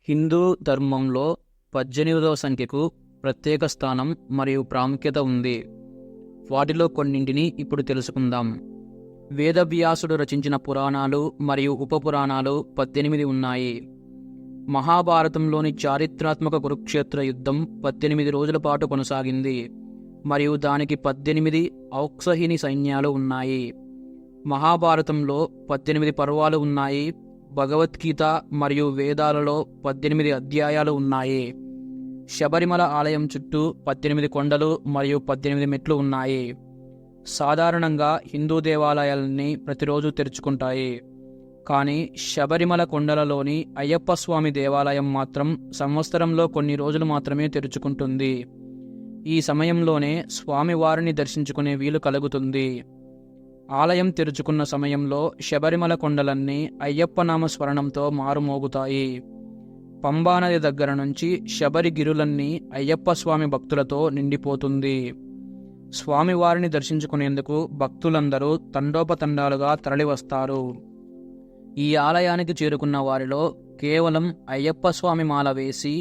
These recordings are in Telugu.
హిందూ ధర్మంలో 18వ సంఖ్యకు ప్రత్యేక స్థానం మరియు ప్రాముఖ్యత ఉంది. వాటిలో కొన్నింటిని ఇప్పుడు తెలుసుకుందాం. వేదవ్యాసుడు రచించిన పురాణాలు మరియు ఉపపురాణాలు 18 ఉన్నాయి. మహాభారతంలోని చారిత్రాత్మక కురుక్షేత్ర యుద్ధం 18 రోజుల పాటు కొనసాగింది మరియు దానికి 18 ఔత్సాహిని సైన్యాలు ఉన్నాయి. మహాభారతంలో 18 పర్వాలు ఉన్నాయి. భగవద్గీత మరియు వేదాలలో 18 అధ్యాయాలు ఉన్నాయి. శబరిమల ఆలయం చుట్టూ 18 కొండలు మరియు 18 మెట్లు ఉన్నాయి. సాధారణంగా హిందూ దేవాలయాలన్నీ ప్రతిరోజు తెరుచుకుంటాయి, కానీ శబరిమల కొండలలోని అయ్యప్ప స్వామి దేవాలయం మాత్రం సంవత్సరంలో కొన్ని రోజులు మాత్రమే తెరుచుకుంటుంది. ఈ సమయంలోనే స్వామివారిని దర్శించుకునే వీలు కలుగుతుంది. ఆలయం తెరుచుకున్న సమయంలో శబరిమల కొండలన్నీ అయ్యప్ప నామస్మరణంతో మారుమోగుతాయి. పంబానది దగ్గర నుంచి శబరిగిరులన్నీ అయ్యప్ప స్వామి భక్తులతో నిండిపోతుంది. స్వామివారిని దర్శించుకునేందుకు భక్తులందరూ తండోపతండాలుగా తరలివస్తారు. ఈ ఆలయానికి చేరుకున్న వారిలో కేవలం అయ్యప్ప స్వామి మాల వేసి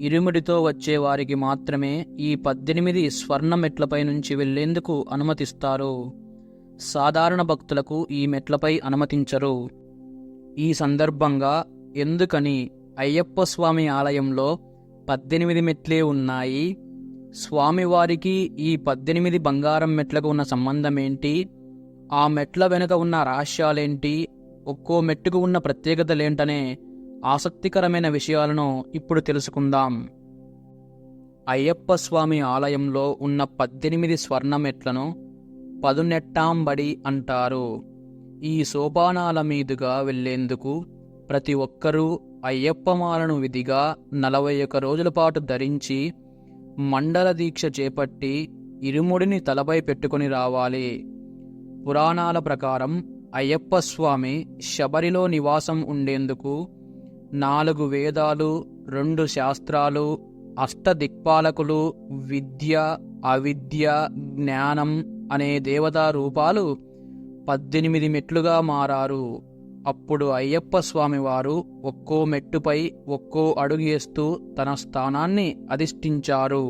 ఇరుముడితో వచ్చే వారికి మాత్రమే ఈ 18 స్వర్ణ మెట్లపై నుంచి వెళ్లేందుకు అనుమతిస్తారు. సాధారణ భక్తులకు ఈ మెట్లపై అనుమతించరు. ఈ సందర్భంగా ఎందుకని అయ్యప్ప స్వామి ఆలయంలో 18 మెట్లే ఉన్నాయి? స్వామివారికి ఈ 18 బంగారం మెట్లకు ఉన్న సంబంధం ఏంటి? ఆ మెట్ల వెనుక ఉన్న రహస్యాలేంటి? ఒక్కో మెట్టుకు ఉన్న ప్రత్యేకతలేంటనే ఆసక్తికరమైన విషయాలను ఇప్పుడు తెలుసుకుందాం. అయ్యప్ప స్వామి ఆలయంలో ఉన్న 18 స్వర్ణ మెట్లను పదునెట్టాంబడి అంటారు. ఈ సోపానాల మీదుగా వెళ్లేందుకు ప్రతి ఒక్కరూ అయ్యప్పమాలను విధిగా 41 రోజుల పాటు ధరించి మండల దీక్ష చేపట్టి ఇరుముడిని తలపై పెట్టుకుని రావాలి. పురాణాల ప్రకారం అయ్యప్ప స్వామి శబరిలో నివాసం ఉండేందుకు 4 వేదాలు, 2 శాస్త్రాలు, అష్టదిక్పాలకులు, విద్య, అవిద్య, జ్ఞానం అనే దేవతా రూపాలు 18 మెట్లుగా మారారు. అప్పుడు అయ్యప్ప స్వామివారు ఒక్కో మెట్టుపై ఒక్కో అడుగేస్తూ తన స్థానాన్ని అధిష్ఠించారు.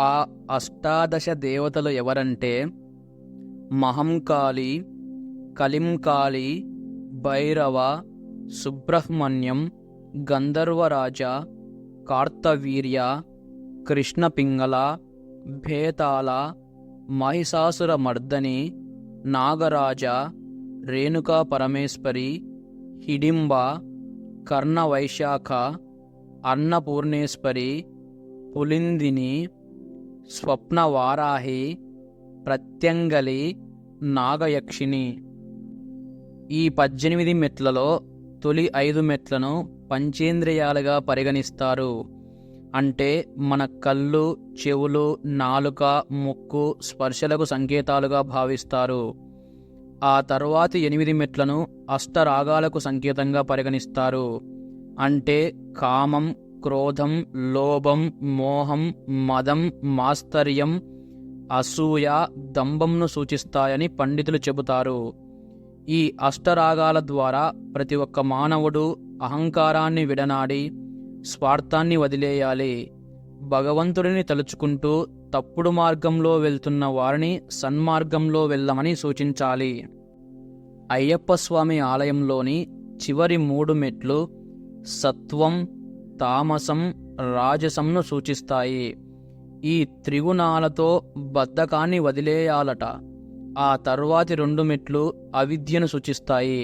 ఆ అష్టాదశ దేవతలు ఎవరంటే మహంకాళి, కలింకాళి, భైరవ, సుబ్రహ్మణ్యం, గంధర్వరాజ, కార్తవీర్య, కృష్ణపింగళ, భేతాళ, మహిషాసుర మర్దని, నాగరాజ, రేణుకా పరమేశ్వరి, హిడింబ, కర్ణవైశాఖ, అన్నపూర్ణేశ్వరి, పులిందిని, స్వప్నవారాహి, ప్రత్యంగలి, నాగయక్షిణి. ఈ 18 మెట్లలో తొలి 5 మెట్లను పంచేంద్రియాలుగా పరిగణిస్తారు. అంటే మన కళ్ళు, చెవులు, నాలుక, ముక్కు, స్పర్శలకు సంకేతాలుగా భావిస్తారు. ఆ తరువాతి 8 మెట్లను అష్టరాగాలకు సంకేతంగా పరిగణిస్తారు. అంటే కామం, క్రోధం, లోభం, మోహం, మదం, మాత్సర్యం, అసూయ, దంభంను సూచిస్తాయని పండితులు చెబుతారు. ఈ అష్టరాగాల ద్వారా ప్రతి ఒక్క మానవుడు అహంకారాన్ని విడనాడి స్వార్థాన్ని వదిలేయాలి. భగవంతుడిని తలుచుకుంటూ తప్పుడు మార్గంలో వెళ్తున్న వారిని సన్మార్గంలో వెళ్ళమని సూచించాలి. అయ్యప్ప స్వామి ఆలయంలోని చివరి 3 మెట్లు సత్వం, తామసం, రాజసంను సూచిస్తాయి. ఈ త్రిగుణాలతో బద్ధకాన్ని వదిలేయాలట. ఆ తరువాతి 2 మెట్లు అవిద్యను సూచిస్తాయి.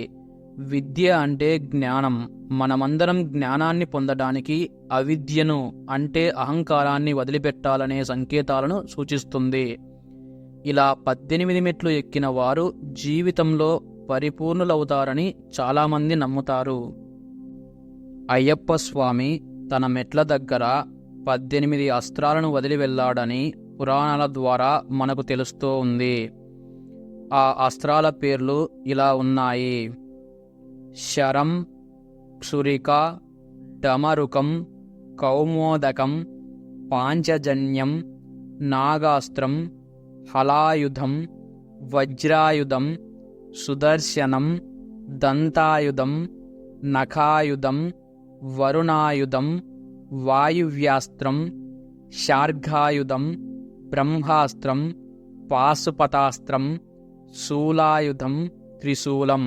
విద్య అంటే జ్ఞానం. మనమందరం జ్ఞానాన్ని పొందడానికి అవిద్యను అంటే అహంకారాన్ని వదిలిపెట్టాలనే సంకేతాలను సూచిస్తుంది. ఇలా 18 మెట్లు ఎక్కిన వారు జీవితంలో పరిపూర్ణులవుతారని చాలామంది నమ్ముతారు. అయ్యప్ప స్వామి తన మెట్ల దగ్గర 18 అస్త్రాలను వదిలి వెళ్ళాడని పురాణాల ద్వారా మనకు తెలుస్తూ ఉంది. ఆ అస్త్రాల పేర్లు ఇలా ఉన్నాయి: శరం, క్షురిక, డమరుకం, కౌమోదకం, పాంచజన్యం, నాగాస్త్రం, హలాయుధం, వజ్రాయుధం, సుదర్శనం, దంతాయుధం, నఖాయుధం, వరుణాయుధం, వాయువ్యాస్త్రం, శార్ఘాయుధం, బ్రహ్మాస్త్రం, పాశుపతాస్త్రం, శూలాయుధం, త్రిశూలం.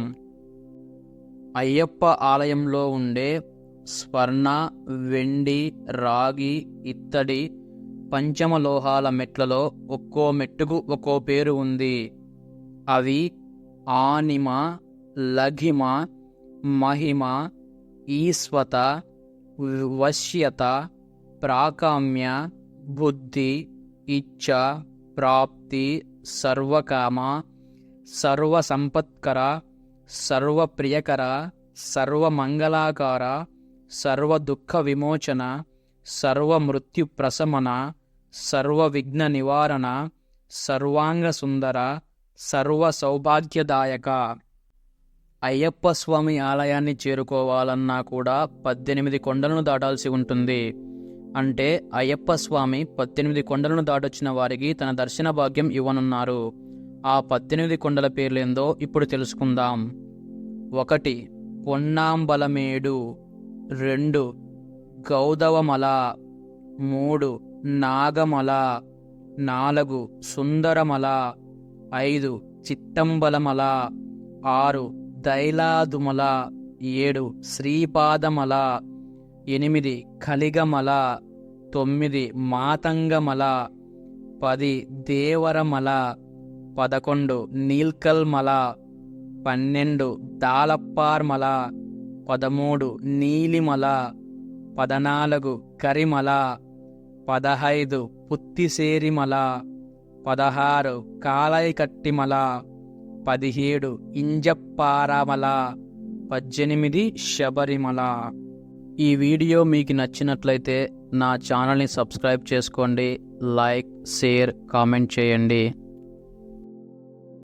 అయ్యప్ప ఆలయంలో ఉండే స్వర్ణ, వెండి, రాగి, ఇత్తడి, పంచమలోహాల మెట్లలో ఒక్కో మెట్టుకు ఒక్కో పేరు ఉంది. అవి ఆనిమ, లఘిమ, మహిమ, ఈశ్వత, వశ్యత, ప్రాకామ్య, బుద్ధి, ఇచ్ఛ, ప్రాప్తి, సర్వకామ, సర్వసంపత్కర, సర్వప్రియకర, సర్వమంగళాకార, సర్వదుఃఖ విమోచన, సర్వమృత్యు ప్రశమన, సర్వవిఘ్న నివారణ, సర్వాంగ సుందర, సర్వ సౌభాగ్యదాయక. అయ్యప్ప స్వామి ఆలయాన్ని చేరుకోవాలన్నా కూడా 18 కొండలను దాటాల్సి ఉంటుంది. అంటే అయ్యప్ప స్వామి 18 కొండలను దాటొచ్చిన వారికి తన దర్శన భాగ్యం ఇవ్వనున్నారు. ఆ 18 కొండల పేర్లేందో ఇప్పుడు తెలుసుకుందాం. 1 పొన్నాంబలమేడు, 2 గౌదవమల, 3 నాగమల, 4 సుందరమల, 5 చిట్టంబలమల, 6 దైలాదుమల, 7 శ్రీపాదమల, 8 కలిగమల, 9 మాతంగమల, 10 దేవరమల, 11 నీల్కల్మల, 12 దాలప్పార్మల, 13 నీలిమల, 14 కరిమల, 15 పుత్తిసేరిమల, 16 కాలైకట్టిమల, 17 ఇంజప్పారమల, 18 శబరిమల. ఈ వీడియో మీకు నచ్చినట్లయితే నా ఛానల్ని సబ్స్క్రైబ్ చేసుకోండి. లైక్, షేర్, కామెంట్ చేయండి.